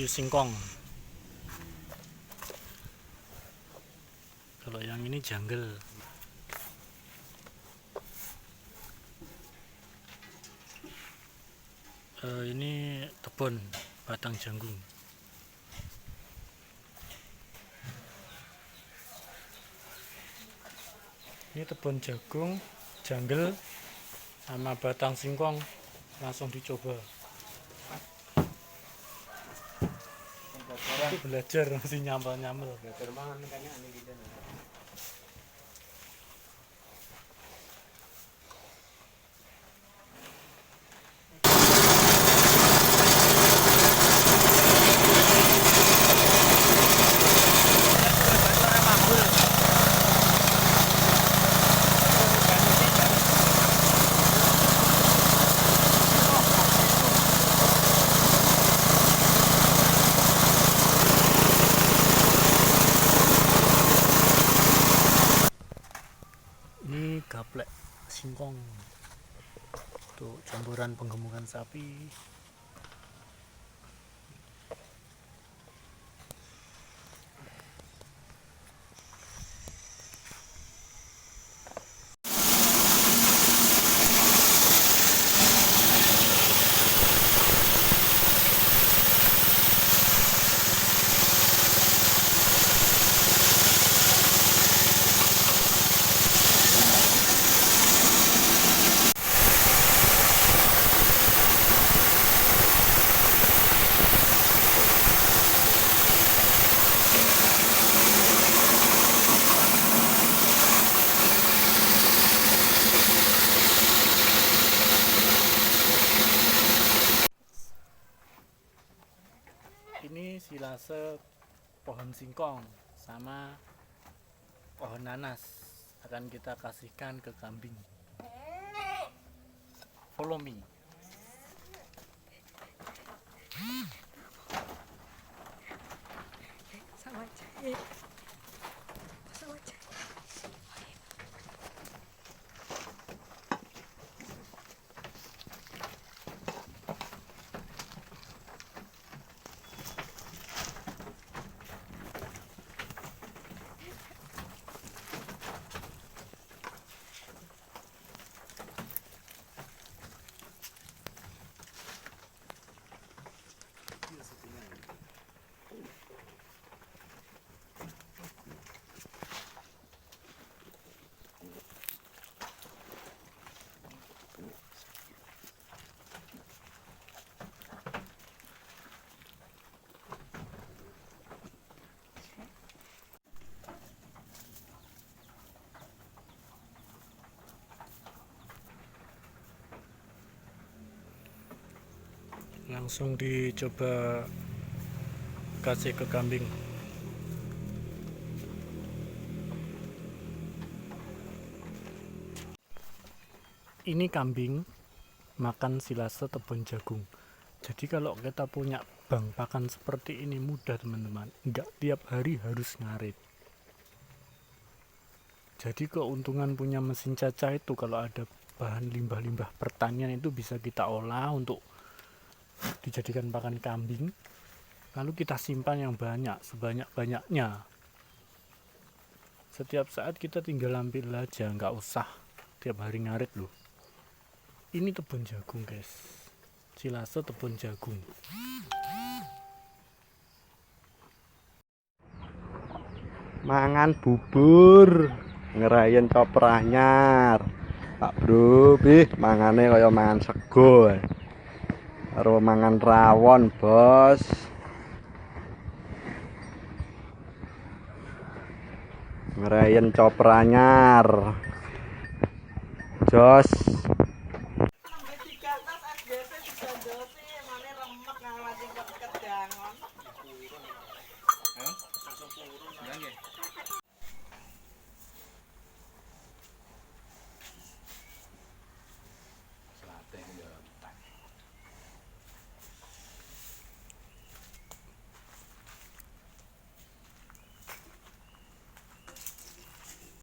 kayu singkong. Kalau yang ini jungle. Ini tebon batang janggung. Ini tebon jagung, jungle, sama batang singkong. Langsung dicoba. Itu belajar masih nyambel-nyambel. Ini gaplek singkong, tuh campuran penggemukan sapi. Ini silase pohon singkong sama pohon nanas akan kita kasihkan ke kambing. Follow me. Sama jahe. Sama jahe. Langsung dicoba kasih ke kambing. Ini kambing makan silase tebon jagung. Jadi kalau kita punya bank pakan seperti ini mudah teman-teman, enggak tiap hari harus ngarit. Jadi keuntungan punya mesin cacah itu kalau ada bahan limbah-limbah pertanian itu bisa kita olah untuk dijadikan pakan kambing, lalu kita simpan yang banyak, sebanyak-banyaknya. Setiap saat kita tinggal ambil aja, nggak usah tiap hari ngarit loh. Ini tebon jagung guys, silase tebon jagung. Mangan bubur ngerayen coper anyar Pak Bro, bih mangane kaya mangan sego karo mangan rawon bos. Ngerayen coper anyar jos. Langsung turun,